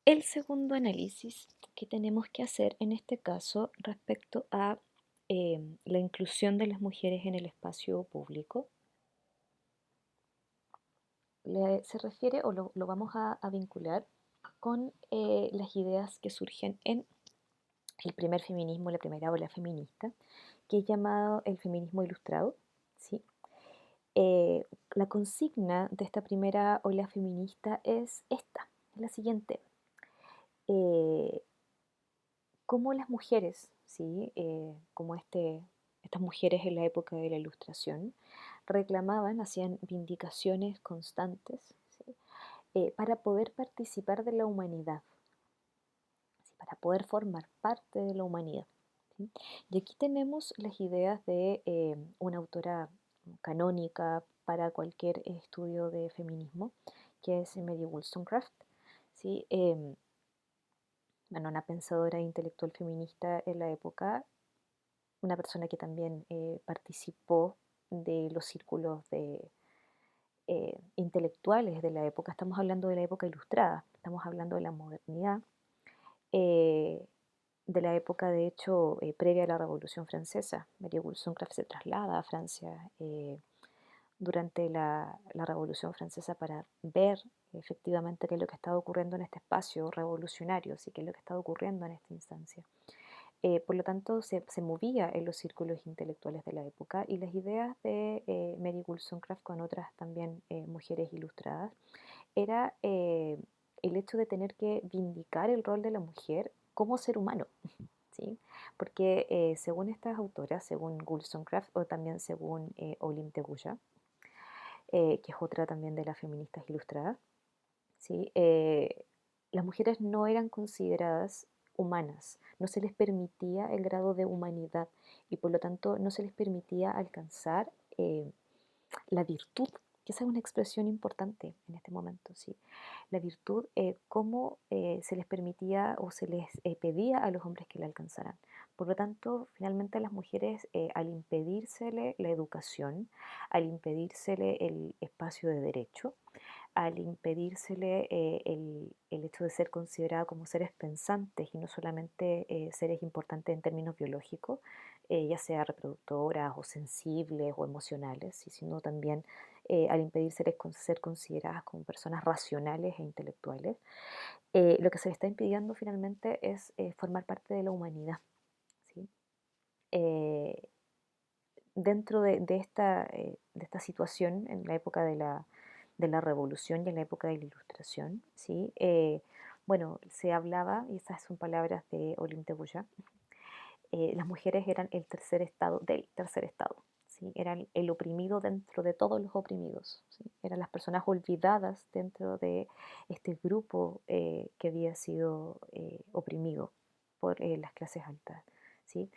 el segundo análisis que tenemos que hacer en este caso respecto a la inclusión de las mujeres en el espacio público se refiere o lo vamos a vincular con las ideas que surgen en el primer feminismo, la primera ola feminista, que es llamado el feminismo ilustrado, ¿sí? Eh, la consigna de esta primera ola feminista es esta, es la siguiente. Eh, Cómo las mujeres, ¿sí? Como estas mujeres en la época de la Ilustración, reclamaban, hacían vindicaciones constantes, ¿sí? Para poder participar de la humanidad, ¿sí? Para poder formar parte de la humanidad. ¿Sí? Y aquí tenemos las ideas de una autora canónica para cualquier estudio de feminismo, que es Mary Wollstonecraft, ¿sí? Bueno, una pensadora intelectual feminista en la época, una persona que también participó de los círculos de, intelectuales de la época. Estamos hablando de la época ilustrada, estamos hablando de la modernidad, eh, de la época de hecho previa a la Revolución Francesa. María Wollstonecraft se traslada a Francia durante la Revolución Francesa para ver efectivamente qué es lo que estaba ocurriendo en este espacio revolucionario, y qué es lo que estaba ocurriendo en esta instancia. Por lo tanto, se movía en los círculos intelectuales de la época y las ideas de Mary Wollstonecraft con otras también mujeres ilustradas era el hecho de tener que vindicar el rol de la mujer como ser humano, ¿sí? Porque según estas autoras, según Wollstonecraft o también según Olympe de Gouges, que es otra también de las feministas ilustradas, ¿sí? Las mujeres no eran consideradas humanas, no se les permitía el grado de humanidad y por lo tanto no se les permitía alcanzar la virtud, que esa es una expresión importante en este momento, ¿sí? La virtud, cómo se les permitía o se les pedía a los hombres que la alcanzaran. Por lo tanto, finalmente a las mujeres, al impedírsele la educación, al impedírsele el espacio de derecho, al impedírsele el hecho de ser considerada como seres pensantes y no solamente seres importantes en términos biológicos, ya sea reproductoras o sensibles o emocionales, sino también al impedírseles ser consideradas como personas racionales e intelectuales, lo que se le está impidiendo finalmente es formar parte de la humanidad. ¿Sí? Eh, Dentro de esta situación, en la época de la Revolución y en la época de la Ilustración, ¿sí? Bueno, se hablaba, y esas son palabras de Olympe de Gouges, las mujeres eran el tercer estado del tercer estado, ¿sí? Eran el oprimido dentro de todos los oprimidos, ¿sí? Eran las personas olvidadas dentro de este grupo que había sido oprimido por las clases altas, ¿sí?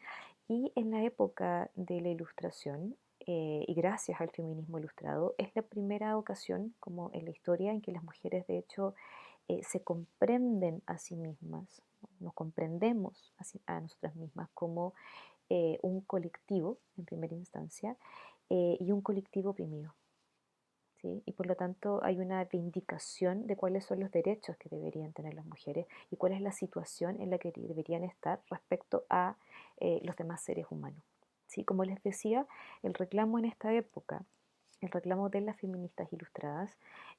Y en la época de la Ilustración, y gracias al feminismo ilustrado, es la primera ocasión, como en la historia, en que las mujeres de hecho se comprenden a sí mismas, ¿no? Nos comprendemos a nosotras mismas como un colectivo, en primera instancia, y un colectivo oprimido. ¿Sí? Y por lo tanto hay una vindicación de cuáles son los derechos que deberían tener las mujeres y cuál es la situación en la que deberían estar respecto a los demás seres humanos. ¿Sí? Como les decía, el reclamo en esta época, el reclamo de las feministas ilustradas,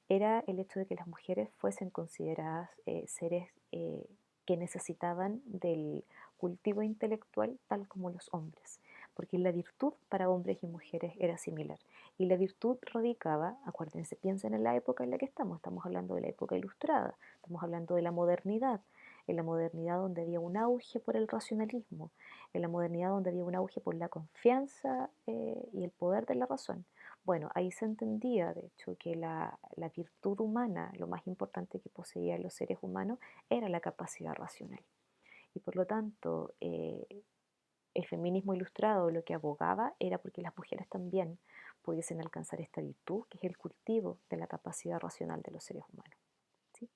era el hecho de que las mujeres fuesen consideradas seres que necesitaban del cultivo intelectual tal como los hombres, porque la virtud para hombres y mujeres era similar. Y la virtud radicaba, acuérdense, piensen en la época en la que estamos hablando de la época ilustrada, estamos hablando de la modernidad, en la modernidad donde había un auge por el racionalismo, en la modernidad donde había un auge por la confianza y el poder de la razón. Bueno, ahí se entendía, de hecho, que la virtud humana, lo más importante que poseían los seres humanos, era la capacidad racional. Y por lo tanto, el feminismo ilustrado lo que abogaba era porque las mujeres también pudiesen alcanzar esta virtud, que es el cultivo de la capacidad racional de los seres humanos. ¿Sí?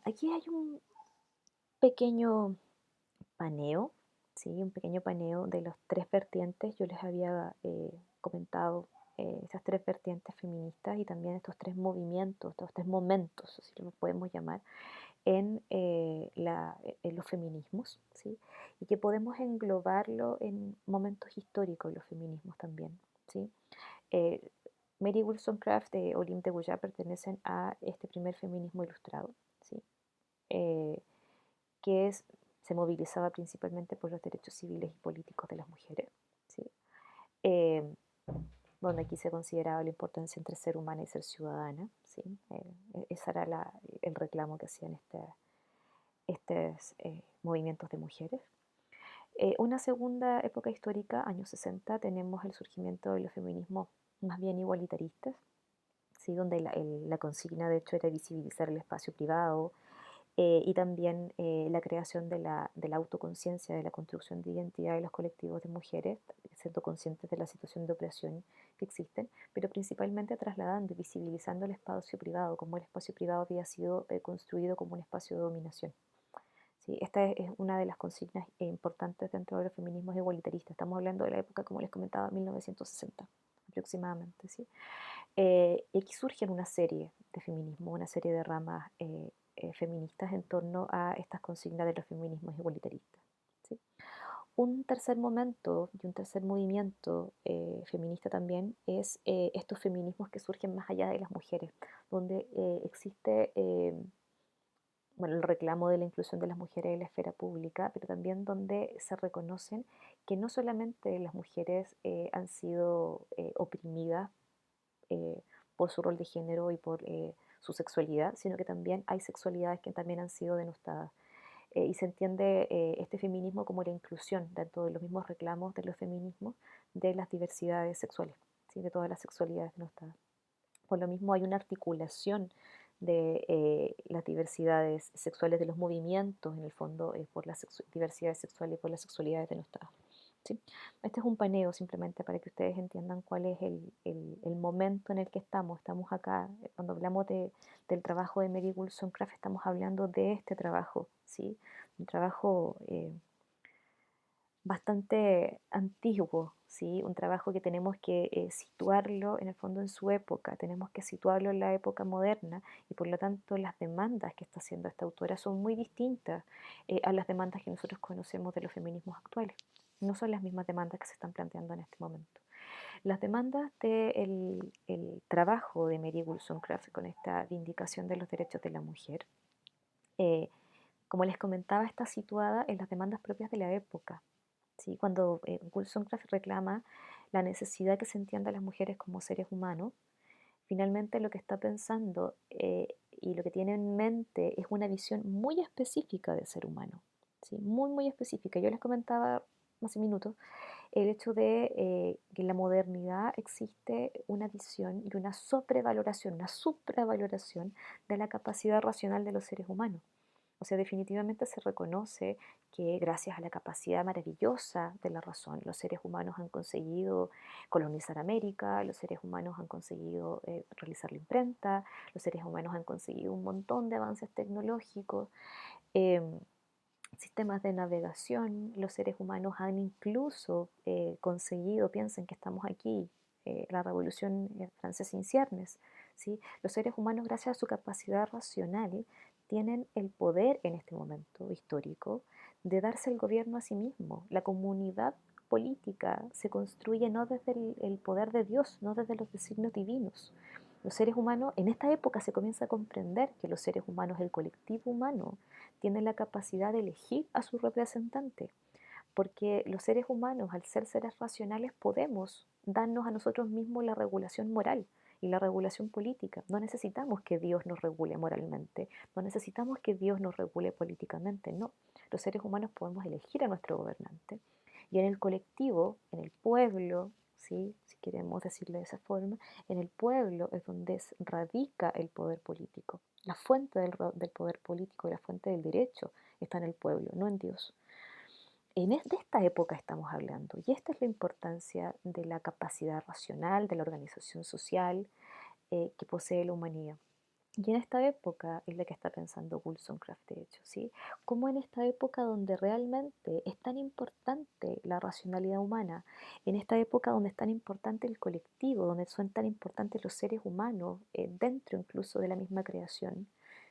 Aquí hay un pequeño paneo, ¿sí? Un pequeño paneo de los tres vertientes. Yo les había comentado estas tres vertientes feministas y también estos tres movimientos, estos tres momentos, así lo podemos llamar, en los feminismos, ¿sí? Y que podemos englobarlo en momentos históricos, los feminismos también, ¿sí? Eh, Mary Wollstonecraft o Olim de Gouges pertenecen a este primer feminismo ilustrado, ¿sí? Eh, que se movilizaba principalmente por los derechos civiles y políticos de las mujeres, ¿sí? Eh, donde aquí se consideraba la importancia entre ser humana y ser ciudadana, ¿sí? Ese era el reclamo que hacían estos movimientos de mujeres. Una segunda época histórica, años 60, tenemos el surgimiento de los feminismos más bien igualitaristas, ¿sí? Donde la consigna de hecho era visibilizar el espacio privado, y también la creación de la autoconciencia, de la construcción de identidad de los colectivos de mujeres, siendo conscientes de la situación de opresión que existen, pero principalmente trasladando y visibilizando el espacio privado, como el espacio privado había sido construido como un espacio de dominación. ¿Sí? Esta es una de las consignas importantes dentro de los feminismos igualitaristas. Estamos hablando de la época, como les comentaba, 1960 aproximadamente. ¿Sí? Y aquí surgen una serie de feminismos, una serie de ramas feministas en torno a estas consignas de los feminismos igualitaristas. ¿Sí? Un tercer momento y un tercer movimiento feminista también es estos feminismos que surgen más allá de las mujeres, donde existe bueno, el reclamo de la inclusión de las mujeres en la esfera pública, pero también donde se reconocen que no solamente las mujeres han sido oprimidas eh, por su rol de género y por su sexualidad, sino que también hay sexualidades que también han sido denostadas. Y se entiende este feminismo como la inclusión dentro de los mismos reclamos de los feminismos de las diversidades sexuales, ¿sí? De todas las sexualidades denostadas. Por lo mismo hay una articulación de las diversidades sexuales, de los movimientos, en el fondo, por las diversidades sexuales y por las sexualidades denostadas. ¿Sí? Este es un paneo simplemente para que ustedes entiendan cuál es el momento en el que estamos. Estamos acá, cuando hablamos del trabajo de Mary Wollstonecraft, estamos hablando de este trabajo, ¿sí? Un trabajo bastante antiguo, ¿sí? Un trabajo que tenemos que situarlo en el fondo en su época, tenemos que situarlo en la época moderna y por lo tanto las demandas que está haciendo esta autora son muy distintas a las demandas que nosotros conocemos de los feminismos actuales. No son las mismas demandas que se están planteando en este momento. Las demandas del el trabajo de Mary Wollstonecraft con esta vindicación de los derechos de la mujer, eh, como les comentaba, está situada en las demandas propias de la época. ¿Sí? Cuando Wollstonecraft reclama la necesidad que se entienda a las mujeres como seres humanos, finalmente lo que está pensando y lo que tiene en mente es una visión muy específica del ser humano, ¿sí? Muy, muy específica. Yo les comentaba hace minutos el hecho de que en la modernidad existe una visión y una sobrevaloración, una supravaloración de la capacidad racional de los seres humanos. O sea, definitivamente se reconoce que gracias a la capacidad maravillosa de la razón, los seres humanos han conseguido colonizar América, los seres humanos han conseguido realizar la imprenta, los seres humanos han conseguido un montón de avances tecnológicos, eh, sistemas de navegación, los seres humanos han incluso conseguido, piensen que estamos aquí, la Revolución Francesa en ciernes, ¿sí? Los seres humanos, gracias a su capacidad racional, tienen el poder en este momento histórico de darse el gobierno a sí mismo. La comunidad política se construye no desde el poder de Dios, no desde los designios divinos. Los seres humanos, en esta época se comienza a comprender que los seres humanos, el colectivo humano, tienen la capacidad de elegir a su representante, porque los seres humanos, al ser seres racionales, podemos darnos a nosotros mismos la regulación moral y la regulación política. No necesitamos que Dios nos regule moralmente, no necesitamos que Dios nos regule políticamente, no. Los seres humanos podemos elegir a nuestro gobernante y en el colectivo, en el pueblo, ¿sí? Si queremos decirlo de esa forma, en el pueblo es donde radica el poder político. La fuente del poder político y la fuente del derecho está en el pueblo, no en Dios. De esta época estamos hablando y esta es la importancia de la capacidad racional, de la organización social que posee la humanidad. Y en esta época es la que está pensando Wollstonecraft, de hecho, ¿sí? Como en esta época donde realmente es tan importante la racionalidad humana, en esta época donde es tan importante el colectivo, donde son tan importantes los seres humanos, dentro incluso de la misma creación,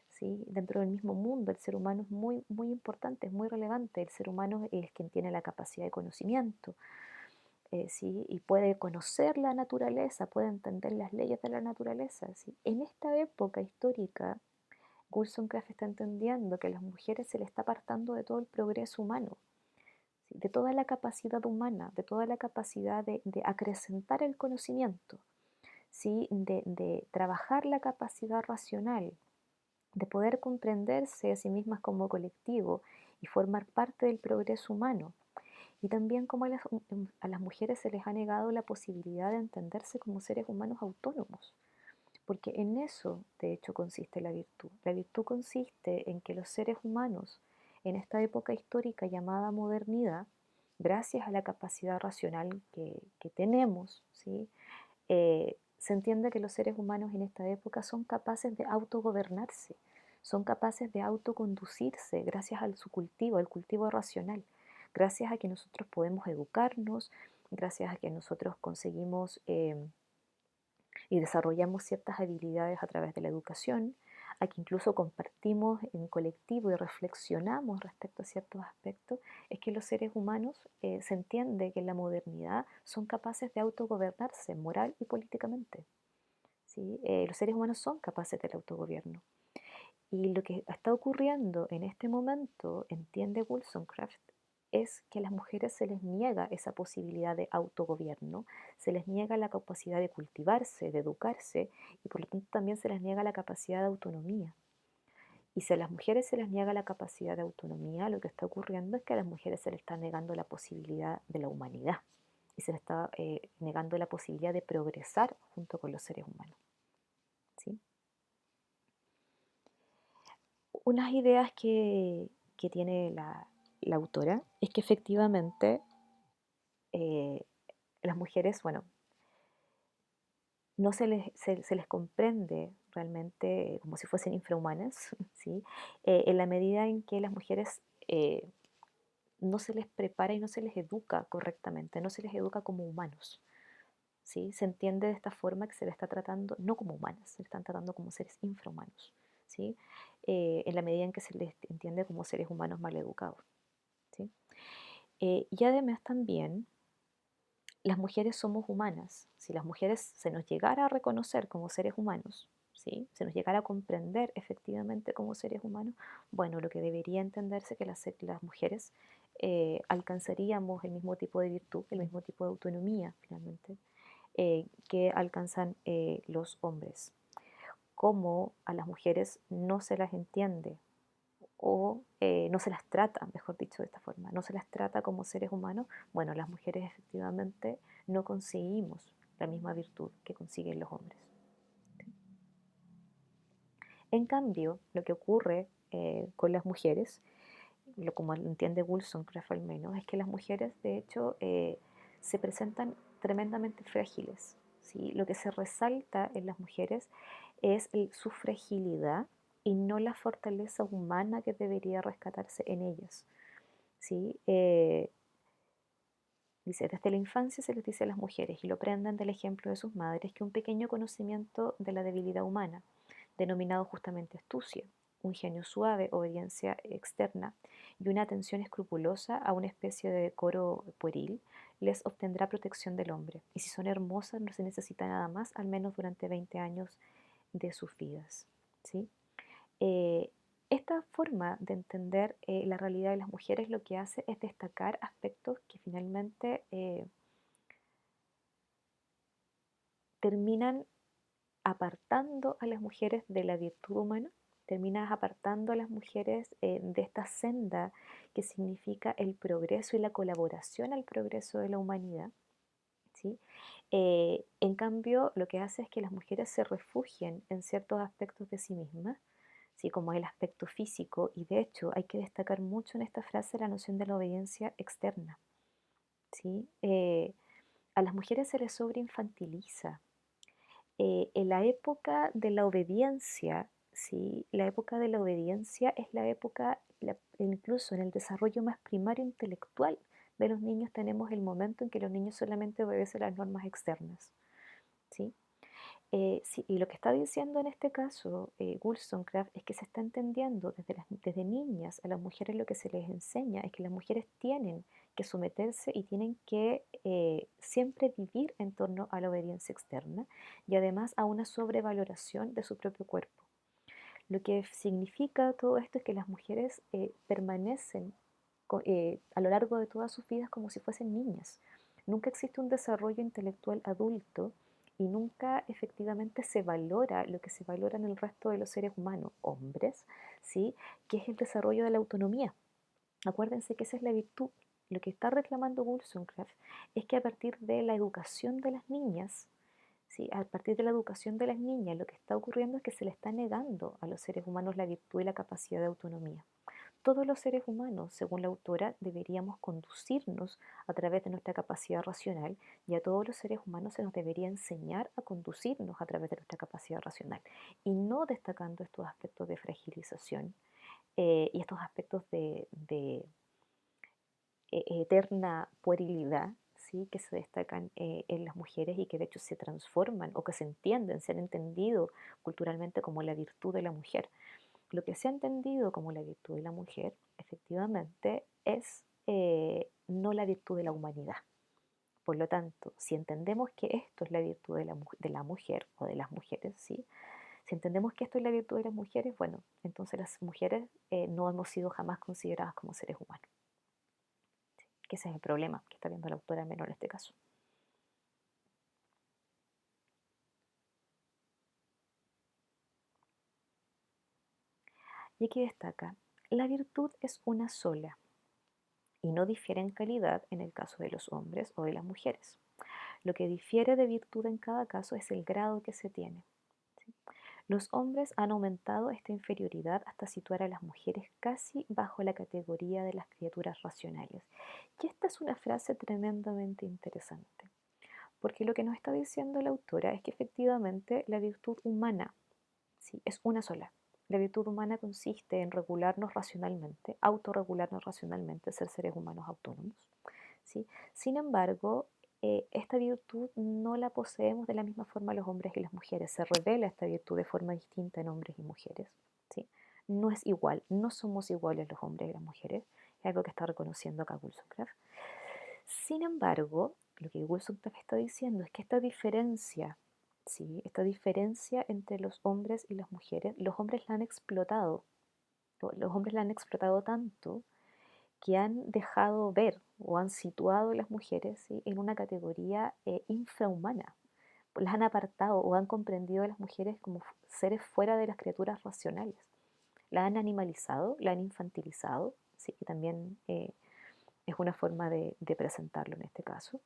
¿sí? Dentro del mismo mundo, el ser humano es muy, muy importante, es muy relevante. El ser humano es quien tiene la capacidad de conocimiento, ¿sí? Y puede conocer la naturaleza, puede entender las leyes de la naturaleza, ¿sí? En esta época histórica, Wollstonecraft está entendiendo que a las mujeres se les está apartando de todo el progreso humano, ¿sí? De toda la capacidad humana, de toda la capacidad de acrecentar el conocimiento, ¿sí? De trabajar la capacidad racional, de poder comprenderse a sí mismas como colectivo y formar parte del progreso humano. Y también como a las mujeres se les ha negado la posibilidad de entenderse como seres humanos autónomos, porque en eso, de hecho, consiste la virtud. La virtud consiste en que los seres humanos, en esta época histórica llamada modernidad, gracias a la capacidad racional que tenemos, ¿sí? Se entiende que los seres humanos en esta época son capaces de autogobernarse, son capaces de autoconducirse gracias a su cultivo, al cultivo racional, gracias a que nosotros podemos educarnos, gracias a que nosotros conseguimos y desarrollamos ciertas habilidades a través de la educación, a que incluso compartimos en colectivo y reflexionamos respecto a ciertos aspectos, es que los seres humanos se entiende que en la modernidad son capaces de autogobernarse moral y políticamente. ¿Sí? Los seres humanos son capaces del autogobierno. Y lo que está ocurriendo en este momento, entiende Wollstonecraft, es que a las mujeres se les niega esa posibilidad de autogobierno, se les niega la capacidad de cultivarse, de educarse, y por lo tanto también se les niega la capacidad de autonomía. Y si a las mujeres se les niega la capacidad de autonomía, lo que está ocurriendo es que a las mujeres se les está negando la posibilidad de la humanidad y se les está negando la posibilidad de progresar junto con los seres humanos. ¿Sí? Unas ideas que tiene la autora es que efectivamente eh, las mujeres, bueno, no se les comprende realmente como si fuesen infrahumanas, ¿sí? En la medida en que las mujeres no se les prepara y no se les educa correctamente, no se les educa como humanos, ¿sí? Se entiende de esta forma que se les está tratando no como humanas, se les están tratando como seres infrahumanos, ¿sí? En la medida en que se les entiende como seres humanos mal educados, ¿sí? Y además también las mujeres somos humanas. Si las mujeres se nos llegara a reconocer como seres humanos, ¿sí? Se nos llegara a comprender efectivamente como seres humanos, bueno, lo que debería entenderse que las mujeres alcanzaríamos el mismo tipo de virtud, el mismo tipo de autonomía finalmente, que alcanzan los hombres. Como a las mujeres no se las entiende o no se las trata, mejor dicho de esta forma, no se las trata como seres humanos, bueno, las mujeres efectivamente no conseguimos la misma virtud que consiguen los hombres. En cambio, lo que ocurre con las mujeres, como lo entiende Wollstonecraft al menos, es que las mujeres de hecho se presentan tremendamente frágiles. ¿Sí? Lo que se resalta en las mujeres es su fragilidad y no la fortaleza humana que debería rescatarse en ellas. ¿Sí? Dice, desde la infancia se les dice a las mujeres, y lo prenden del ejemplo de sus madres, que un pequeño conocimiento de la debilidad humana, denominado justamente astucia, un genio suave, obediencia externa y una atención escrupulosa a una especie de decoro pueril, les obtendrá protección del hombre. Y si son hermosas, no se necesita nada más, al menos durante 20 años de sus vidas. ¿Sí? Eh, Esta forma de entender la realidad de las mujeres lo que hace es destacar aspectos que finalmente terminan apartando a las mujeres de la virtud humana, terminas apartando a las mujeres de esta senda que significa el progreso y la colaboración al progreso de la humanidad. ¿Sí? En cambio, lo que hace es que las mujeres se refugien en ciertos aspectos de sí mismas, ¿sí? Como el aspecto físico, y de hecho hay que destacar mucho en esta frase la noción de la obediencia externa. ¿Sí? A las mujeres se les sobreinfantiliza. En la época de la obediencia, ¿sí? La época de la obediencia es la época, incluso en el desarrollo más primario intelectual de los niños tenemos el momento en que los niños solamente obedecen las normas externas, ¿sí? Sí, y lo que está diciendo en este caso Wollstonecraft es que se está entendiendo desde niñas a las mujeres lo que se les enseña es que las mujeres tienen que someterse y tienen que siempre vivir en torno a la obediencia externa y además a una sobrevaloración de su propio cuerpo. Lo que significa todo esto es que las mujeres permanecen a lo largo de todas sus vidas como si fuesen niñas. Nunca existe un desarrollo intelectual adulto y nunca efectivamente se valora lo que se valora en el resto de los seres humanos, hombres, ¿sí? Que es el desarrollo de la autonomía. Acuérdense que esa es la virtud. Lo que está reclamando Wollstonecraft es que a partir de la educación de las niñas, ¿sí? A partir de la educación de las niñas, lo que está ocurriendo es que se le está negando a los seres humanos la virtud y la capacidad de autonomía. Todos los seres humanos, según la autora, deberíamos conducirnos a través de nuestra capacidad racional y a todos los seres humanos se nos debería enseñar a conducirnos a través de nuestra capacidad racional y no destacando estos aspectos de fragilización y estos aspectos de eterna puerilidad, ¿sí? Que se destacan en las mujeres y que de hecho se transforman o que se entienden, se han entendido culturalmente como la virtud de la mujer. Lo que se ha entendido como la virtud de la mujer, efectivamente, es no la virtud de la humanidad. Por lo tanto, si entendemos que esto es la virtud de la mujer o de las mujeres, ¿sí? Si entendemos que esto es la virtud de las mujeres, bueno, entonces las mujeres no hemos sido jamás consideradas como seres humanos. ¿Sí? Que ese es el problema que está viendo la autora menor en este caso. Y aquí destaca, la virtud es una sola y no difiere en calidad en el caso de los hombres o de las mujeres. Lo que difiere de virtud en cada caso es el grado que se tiene. ¿Sí? Los hombres han aumentado esta inferioridad hasta situar a las mujeres casi bajo la categoría de las criaturas racionales. Y esta es una frase tremendamente interesante, porque lo que nos está diciendo la autora es que efectivamente la virtud humana, ¿sí? Es una sola. La virtud humana consiste en regularnos racionalmente, autorregularnos racionalmente, ser seres humanos autónomos. ¿Sí? Sin embargo, esta virtud no la poseemos de la misma forma los hombres y las mujeres. Se revela esta virtud de forma distinta en hombres y mujeres. ¿Sí? No es igual, no somos iguales los hombres y las mujeres. Es algo que está reconociendo acá Wollstonecraft. Sin embargo, lo que Wollstonecraft está diciendo es que esta diferencia, ¿sí? Esta diferencia entre los hombres y las mujeres, los hombres la han explotado. Los hombres la han explotado tanto que han dejado ver o han situado a las mujeres, ¿sí? En una categoría infrahumana. Las han apartado o han comprendido a las mujeres como seres fuera de las criaturas racionales. La han animalizado, la han infantilizado, ¿sí? Que también es una forma de presentarlo en este caso.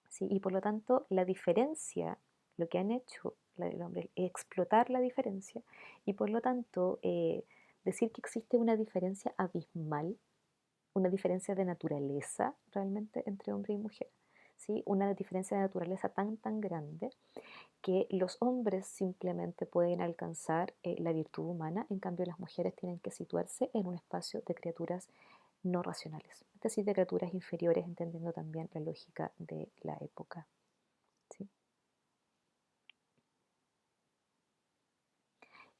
¿Sí? Y por lo tanto, la diferencia, lo que han hecho el hombre es explotar la diferencia y por lo tanto decir que existe una diferencia abismal, una diferencia de naturaleza realmente entre hombre y mujer, ¿sí? Una diferencia de naturaleza tan grande que los hombres simplemente pueden alcanzar la virtud humana, en cambio las mujeres tienen que situarse en un espacio de criaturas no racionales, es decir, de criaturas inferiores, entendiendo también la lógica de la época. ¿Sí?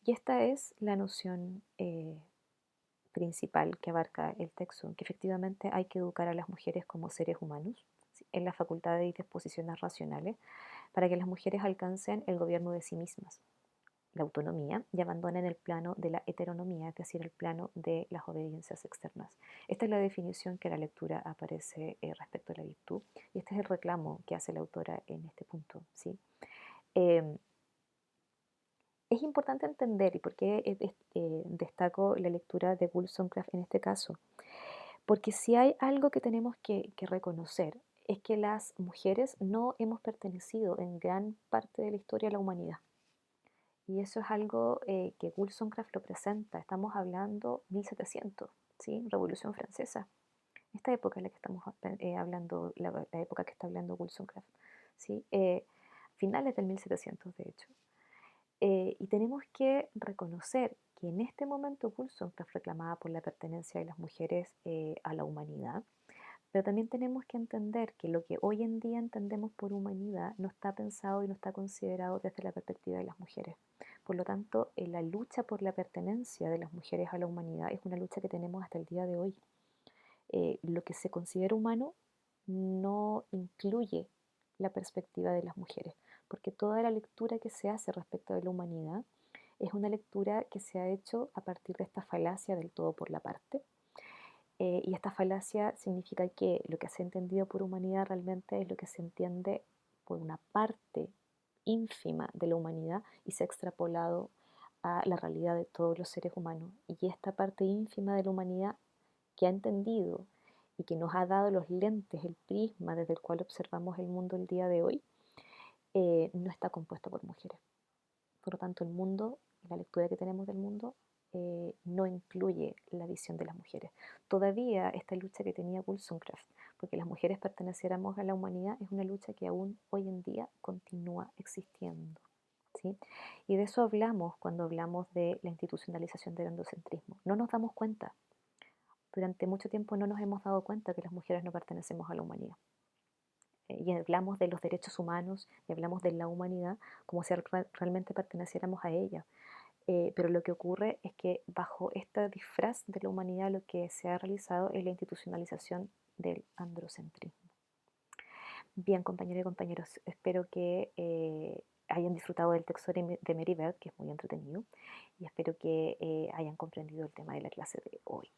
Y esta es la noción principal que abarca el texto, que efectivamente hay que educar a las mujeres como seres humanos, ¿sí? En las facultades y disposiciones racionales, para que las mujeres alcancen el gobierno de sí mismas, la autonomía, y abandonen el plano de la heteronomía, es decir, el plano de las obediencias externas. Esta es la definición que en la lectura aparece respecto a la virtud, y este es el reclamo que hace la autora en este punto. ¿Sí? Eh, es importante entender, y por qué destaco la lectura de Wollstonecraft en este caso, porque si hay algo que tenemos que reconocer, es que las mujeres no hemos pertenecido en gran parte de la historia a la humanidad. Y eso es algo que Wollstonecraft lo presenta. Estamos hablando 1700, ¿sí? Revolución Francesa. Esta época es la que estamos hablando, la época que está hablando Wollstonecraft, ¿sí? Finales del 1700, de hecho. Y tenemos que reconocer que en este momento Wollstonecraft reclamaba por la pertenencia de las mujeres a la humanidad, pero también tenemos que entender que lo que hoy en día entendemos por humanidad no está pensado y no está considerado desde la perspectiva de las mujeres. Por lo tanto, la lucha por la pertenencia de las mujeres a la humanidad es una lucha que tenemos hasta el día de hoy. Lo que se considera humano no incluye la perspectiva de las mujeres, porque toda la lectura que se hace respecto de la humanidad es una lectura que se ha hecho a partir de esta falacia del todo por la parte. Y esta falacia significa que lo que se ha entendido por humanidad realmente es lo que se entiende por una parte ínfima de la humanidad y se ha extrapolado a la realidad de todos los seres humanos. Y esta parte ínfima de la humanidad que ha entendido y que nos ha dado los lentes, el prisma desde el cual observamos el mundo el día de hoy, no está compuesto por mujeres. Por lo tanto, el mundo, la lectura que tenemos del mundo, no incluye la visión de las mujeres. Todavía esta lucha que tenía Wollstonecraft, porque las mujeres perteneciéramos a la humanidad, es una lucha que aún hoy en día continúa existiendo. ¿Sí? Y de eso hablamos cuando hablamos de la institucionalización del androcentrismo. No nos damos cuenta. Durante mucho tiempo no nos hemos dado cuenta que las mujeres no pertenecemos a la humanidad. Y hablamos de los derechos humanos y hablamos de la humanidad como si realmente perteneciéramos a ella. Pero lo que ocurre es que bajo este disfraz de la humanidad lo que se ha realizado es la institucionalización del androcentrismo. Bien, compañeros y compañeros, espero que hayan disfrutado del texto de Mary Beard, que es muy entretenido, y espero que hayan comprendido el tema de la clase de hoy.